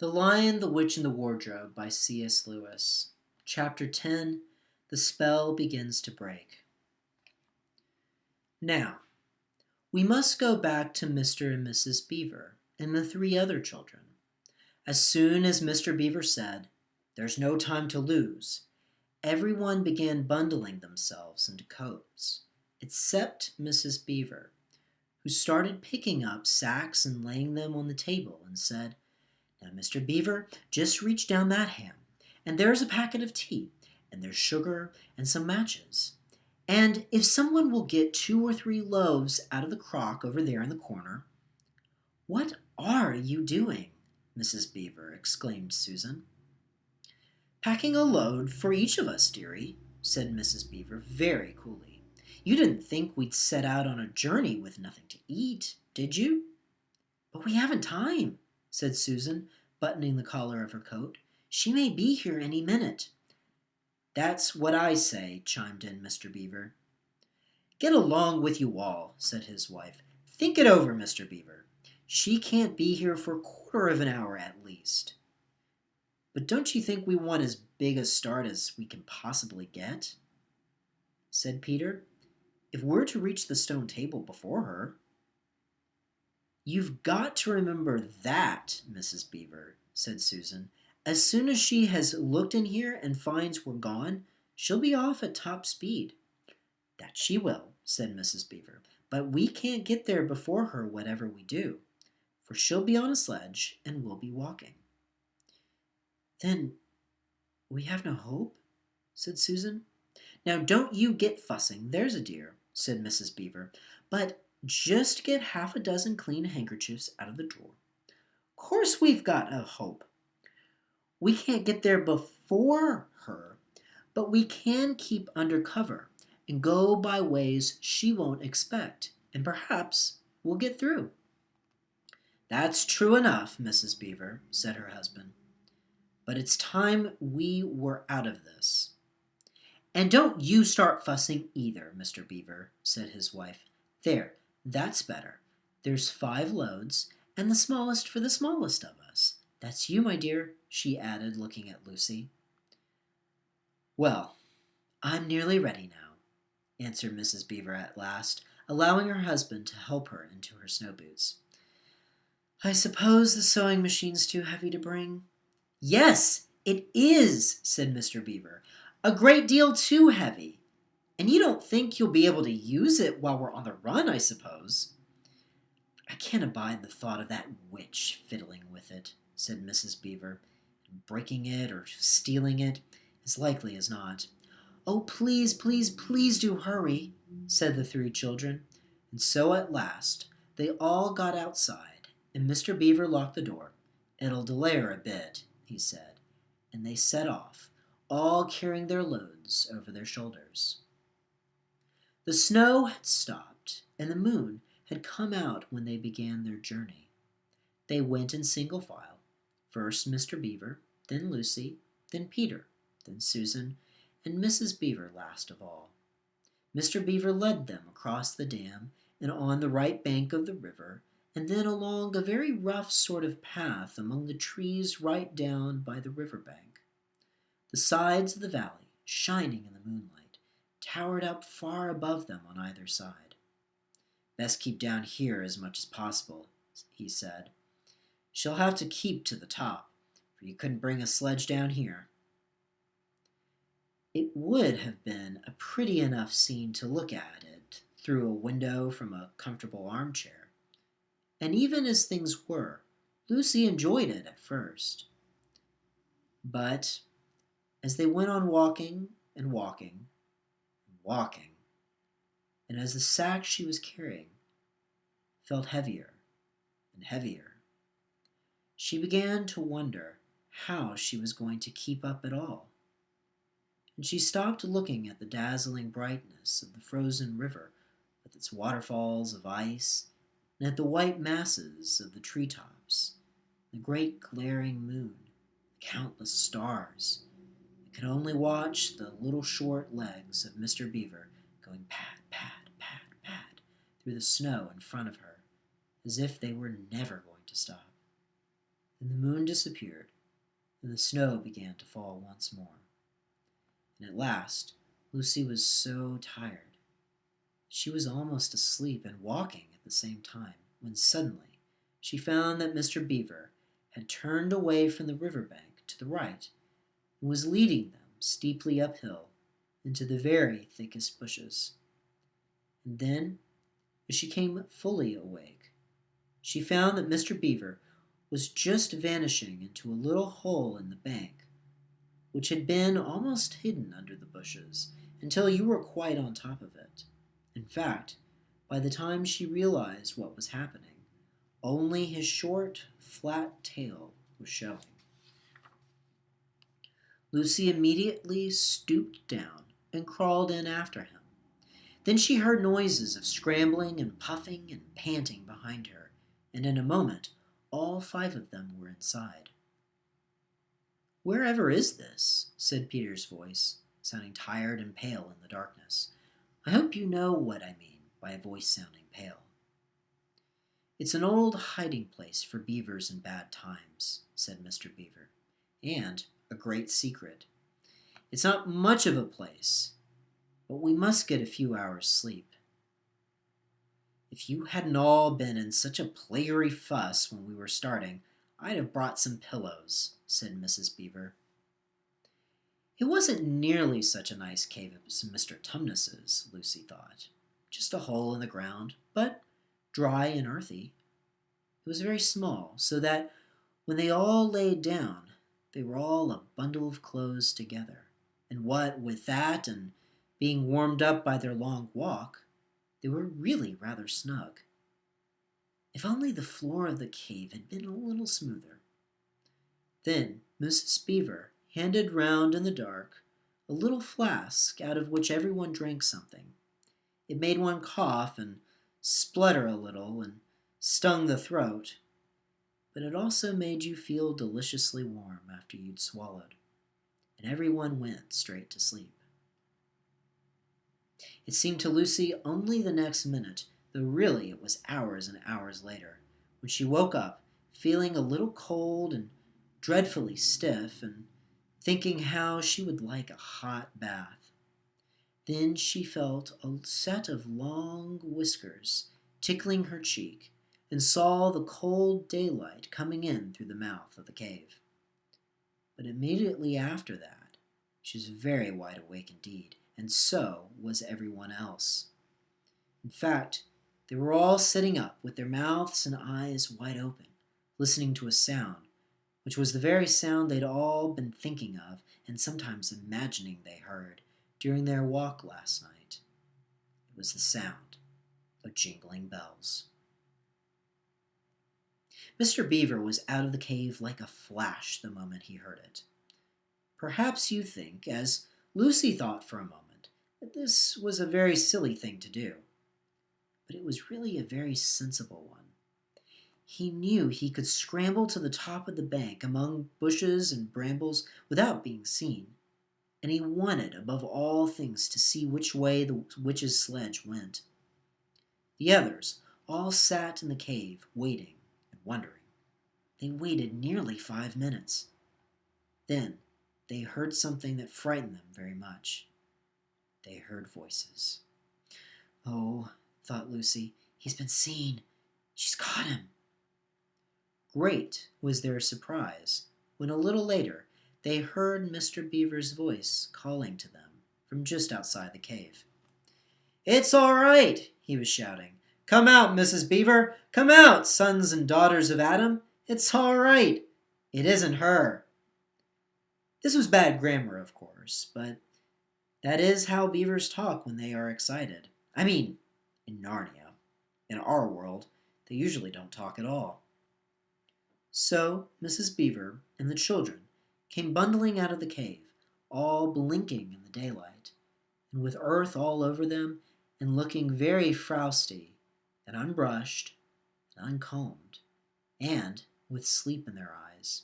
The Lion, the Witch, and the Wardrobe by C.S. Lewis. Chapter 10. The Spell Begins to Break. Now, we must go back to Mr. and Mrs. Beaver and the three other children. As soon as Mr. Beaver said, "There's no time to lose," everyone began bundling themselves into coats, except Mrs. Beaver, who started picking up sacks and laying them on the table and said, "Now, Mr. Beaver, just reach down that hand, and there's a packet of tea, and there's sugar and some matches. And if someone will get 2 or 3 loaves out of the crock over there in the corner." "What are you doing?" Mrs. Beaver exclaimed Susan. "Packing a load for each of us, dearie," said Mrs. Beaver very coolly. "You didn't think we'd set out on a journey with nothing to eat, did you?" "But we haven't time," said Susan, buttoning the collar of her coat. "She may be here any minute." "That's what I say," chimed in Mr. Beaver. "Get along with you all," said his wife. "Think it over, Mr. Beaver. She can't be here for a quarter of an hour at least." "But don't you think we want as big a start as we can possibly get?" said Peter. "If we're to reach the stone table before her." "You've got to remember that, Mrs. Beaver," said Susan. "As soon as she has looked in here and finds we're gone, she'll be off at top speed." "That she will," said Mrs. Beaver. "But we can't get there before her whatever we do, for she'll be on a sledge and we'll be walking." "Then we have no hope?" said Susan. "Now don't you get fussing, there's a dear," said Mrs. Beaver. "But just get half a dozen clean handkerchiefs out of the drawer. Course we've got a hope. We can't get there before her, but we can keep under cover and go by ways she won't expect, and perhaps we'll get through." "That's true enough, Mrs. Beaver," said her husband. "But it's time we were out of this." "And don't you start fussing either, Mr. Beaver," said his wife. "There, that's better. There's 5 loads, and the smallest for the smallest of us. That's you, my dear," she added, looking at Lucy. "Well, I'm nearly ready now," answered Mrs. Beaver at last, allowing her husband to help her into her snow boots. "I suppose the sewing machine's too heavy to bring?" "Yes, it is," said Mr. Beaver. "A great deal too heavy. And you don't think you'll be able to use it while we're on the run, I suppose?" "I can't abide the thought of that witch fiddling with it," said Mrs. Beaver. "Breaking it or stealing it, as likely as not." "Oh, please, please, please do hurry," said the 3 children. And so at last they all got outside, and Mr. Beaver locked the door. "It'll delay her a bit," he said, and they set off, all carrying their loads over their shoulders. The snow had stopped, and the moon had come out when they began their journey. They went in single file, first Mr. Beaver, then Lucy, then Peter, then Susan, and Mrs. Beaver last of all. Mr. Beaver led them across the dam and on the right bank of the river, and then along a very rough sort of path among the trees right down by the river bank. The sides of the valley, shining in the moonlight, towered up far above them on either side. "Best keep down here as much as possible," he said. "She'll have to keep to the top, for you couldn't bring a sledge down here." It would have been a pretty enough scene to look at it through a window from a comfortable armchair. And even as things were, Lucy enjoyed it at first. But as they went on walking and walking and walking, and as the sack she was carrying felt heavier and heavier, she began to wonder how she was going to keep up at all. And she stopped looking at the dazzling brightness of the frozen river with its waterfalls of ice, and at the white masses of the treetops, the great glaring moon, the countless stars, and could only watch the little short legs of Mr. Beaver going pad, pad, pad, pad through the snow in front of her, as if they were never going to stop. Then the moon disappeared, and the snow began to fall once more. And at last, Lucy was so tired. She was almost asleep and walking at the same time, when suddenly she found that Mr. Beaver had turned away from the river bank to the right and was leading them steeply uphill into the very thickest bushes. And then, as she came fully awake, she found that Mr. Beaver was just vanishing into a little hole in the bank, which had been almost hidden under the bushes until you were quite on top of it. In fact, by the time she realized what was happening, only his short, flat tail was showing. Lucy immediately stooped down and crawled in after him. Then she heard noises of scrambling and puffing and panting behind her, and in a moment all 5 of them were inside. "Wherever is this?" said Peter's voice, sounding tired and pale in the darkness. "I hope you know what I mean by a voice sounding pale." "It's an old hiding place for beavers in bad times," said Mr. Beaver, "and a great secret. It's not much of a place, but we must get a few hours' sleep." "If you hadn't all been in such a plaguey fuss when we were starting, I'd have brought some pillows," said Mrs. Beaver. It wasn't nearly such a nice cave as Mr. Tumnus's, Lucy thought. Just a hole in the ground, but dry and earthy. It was very small, so that when they all laid down, they were all a bundle of clothes together. And what with that and being warmed up by their long walk, they were really rather snug. If only the floor of the cave had been a little smoother. Then Mrs. Beaver handed round in the dark a little flask out of which everyone drank something. It made one cough and splutter a little and stung the throat, but it also made you feel deliciously warm after you'd swallowed, and everyone went straight to sleep. It seemed to Lucy only the next minute, though really it was hours and hours later, when she woke up feeling a little cold and dreadfully stiff and thinking how she would like a hot bath. Then she felt a set of long whiskers tickling her cheek and saw the cold daylight coming in through the mouth of the cave. But immediately after that, she was very wide awake indeed, and so was everyone else. In fact, they were all sitting up with their mouths and eyes wide open, listening to a sound, which was the very sound they'd all been thinking of and sometimes imagining they heard during their walk last night. It was the sound of jingling bells. Mr. Beaver was out of the cave like a flash the moment he heard it. Perhaps you think, as Lucy thought for a moment, that this was a very silly thing to do. But it was really a very sensible one. He knew he could scramble to the top of the bank among bushes and brambles without being seen, and he wanted above all things to see which way the witch's sledge went. The others all sat in the cave, waiting and wondering. They waited nearly 5 minutes. Then they heard something that frightened them very much. They heard voices. "Oh," thought Lucy, "he's been seen. She's caught him." Great was their surprise when a little later they heard Mr. Beaver's voice calling to them from just outside the cave. "It's all right," he was shouting. "Come out, Mrs. Beaver. Come out, sons and daughters of Adam. It's all right. It isn't her." This was bad grammar, of course, but that is how beavers talk when they are excited. I mean, in Narnia. In our world, they usually don't talk at all. So Mrs. Beaver and the children came bundling out of the cave, all blinking in the daylight, and with earth all over them, and looking very frowsty and unbrushed and uncombed, and with sleep in their eyes.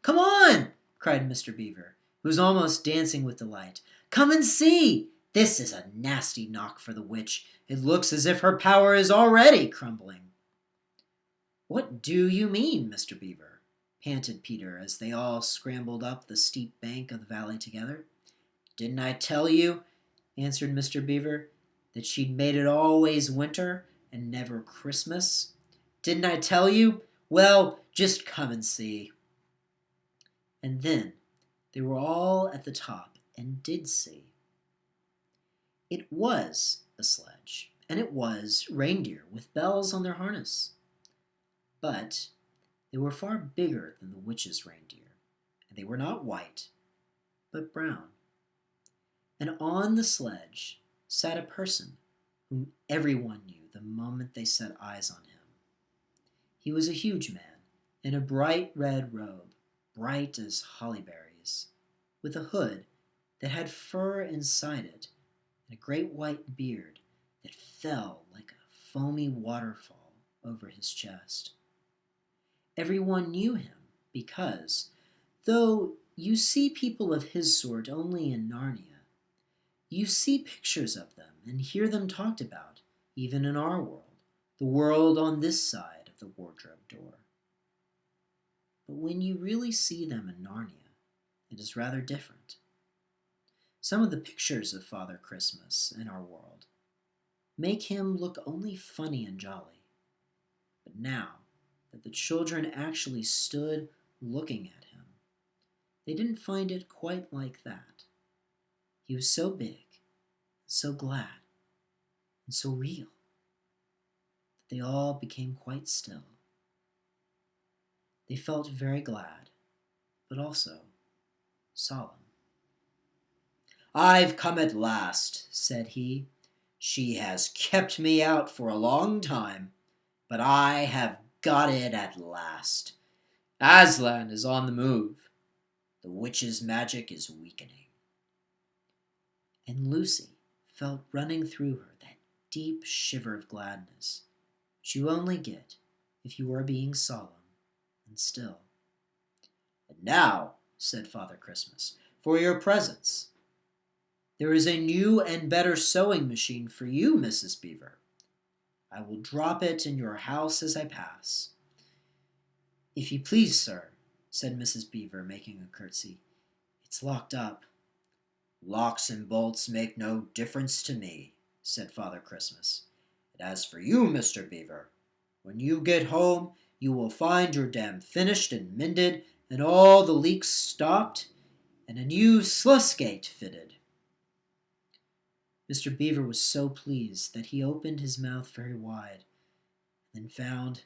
"Come on!" cried Mr. Beaver, who was almost dancing with delight. "Come and see! This is a nasty knock for the witch. It looks as if her power is already crumbling." "What do you mean, Mr. Beaver?" panted Peter as they all scrambled up the steep bank of the valley together. "Didn't I tell you," answered Mr. Beaver, "that she'd made it always winter and never Christmas? Didn't I tell you? Well, just come and see." And then they were all at the top and did see. It was a sledge, and it was reindeer with bells on their harness. But they were far bigger than the witch's reindeer, and they were not white, but brown. And on the sledge sat a person whom everyone knew the moment they set eyes on him. He was a huge man in a bright red robe, bright as holly berries, with a hood that had fur inside it and a great white beard that fell like a foamy waterfall over his chest. Everyone knew him because, though you see people of his sort only in Narnia, you see pictures of them and hear them talked about, even in our world, the world on this side of the wardrobe door. But when you really see them in Narnia, it is rather different. Some of the pictures of Father Christmas in our world make him look only funny and jolly. But now that the children actually stood looking at him, they didn't find it quite like that. He was so big, so glad, and so real that they all became quite still. They felt very glad, but also solemn. "I've come at last," said he. "She has kept me out for a long time, but I have got it at last. Aslan is on the move. The witch's magic is weakening." And Lucy felt running through her that deep shiver of gladness which you only get if you are being solemn and still. "And now," said Father Christmas, "for your presents. There is a new and better sewing machine for you, Mrs. Beaver. I will drop it in your house as I pass." "If you please, sir," said Mrs. Beaver, making a curtsy, "it's locked up." "Locks and bolts make no difference to me," said Father Christmas. "And as for you, Mr. Beaver, when you get home you will find your dam finished and mended, and all the leaks stopped, and a new sluice gate fitted." Mr. Beaver was so pleased that he opened his mouth very wide, and then found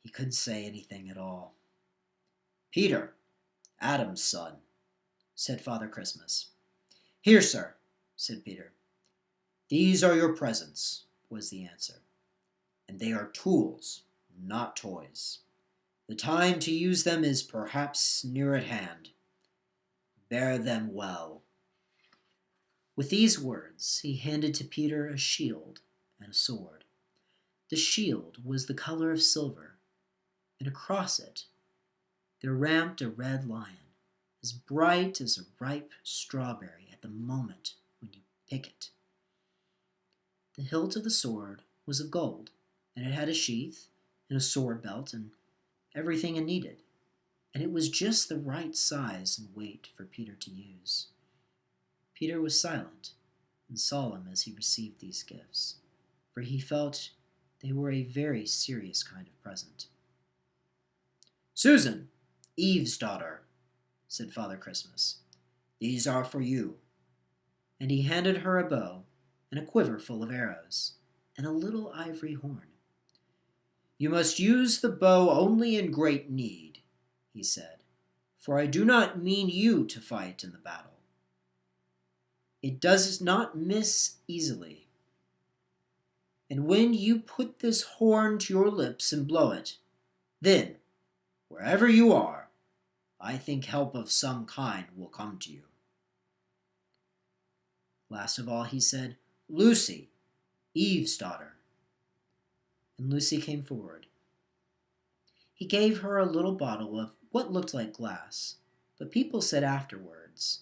he couldn't say anything at all. "Peter, Adam's son," said Father Christmas. "Here, sir," said Peter. "These are your presents," was the answer. "And they are tools, not toys. The time to use them is perhaps near at hand. Bear them well." With these words he handed to Peter a shield and a sword. The shield was the color of silver, and across it there ramped a red lion, as bright as a ripe strawberry at the moment when you pick it. The hilt of the sword was of gold, and it had a sheath and a sword belt and everything it needed, and it was just the right size and weight for Peter to use. Peter was silent and solemn as he received these gifts, for he felt they were a very serious kind of present. "Susan, Eve's daughter," said Father Christmas, "these are for you." And he handed her a bow and a quiver full of arrows and a little ivory horn. "You must use the bow only in great need," he said, "for I do not mean you to fight in the battle. It does not miss easily. And when you put this horn to your lips and blow it, then, wherever you are, I think help of some kind will come to you." Last of all he said, "Lucy, Eve's daughter." And Lucy came forward. He gave her a little bottle of what looked like glass, but people said afterwards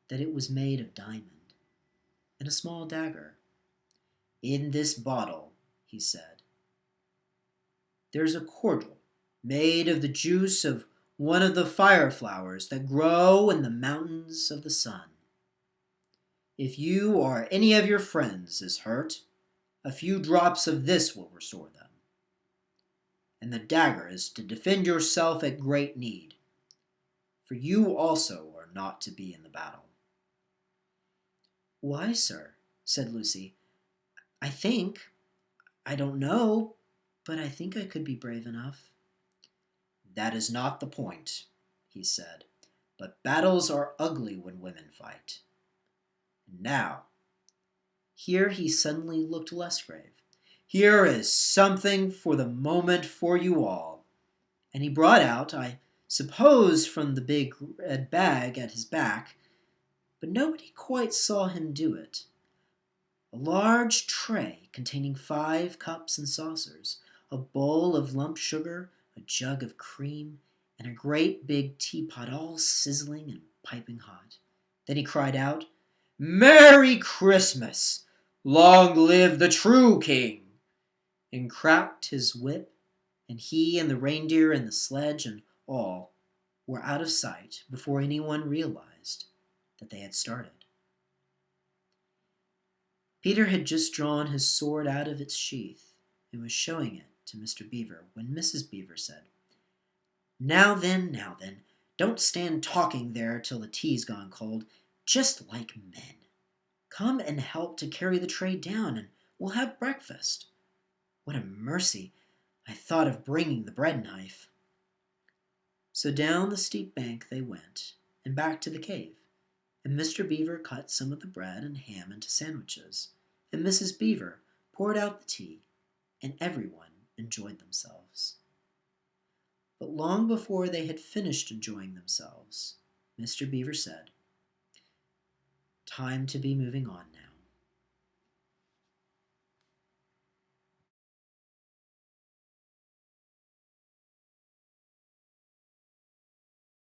that it was made of diamond, and a small dagger. "In this bottle," he said, "there's a cordial made of the juice of one of the fire flowers that grow in the mountains of the sun. If you or any of your friends is hurt, a few drops of this will restore them. And the dagger is to defend yourself at great need, for you also are not to be in the battle." "Why, sir?" said Lucy. I don't know, but I think I could be brave enough." "That is not the point," he said, "but battles are ugly when women fight. And now," here he suddenly looked less grave, "here is something for the moment for you all." And he brought out, I suppose from the big red bag at his back, but nobody quite saw him do it, a large tray containing 5 cups and saucers, a bowl of lump sugar, a jug of cream, and a great big teapot all sizzling and piping hot. Then he cried out, "Merry Christmas! Long live the true king!" and cracked his whip, and he and the reindeer and the sledge and all were out of sight before anyone realized that they had started. Peter had just drawn his sword out of its sheath and was showing it to Mr. Beaver when Mrs. Beaver said, now then, don't stand talking there till the tea's gone cold. Just like men. Come and help to carry the tray down, and we'll have breakfast. What a mercy I thought of bringing the bread knife." So down the steep bank they went, and back to the cave, and Mr. Beaver cut some of the bread and ham into sandwiches, and Mrs. Beaver poured out the tea, and everyone enjoyed themselves. But long before they had finished enjoying themselves, Mr. Beaver said, "Time to be moving on now.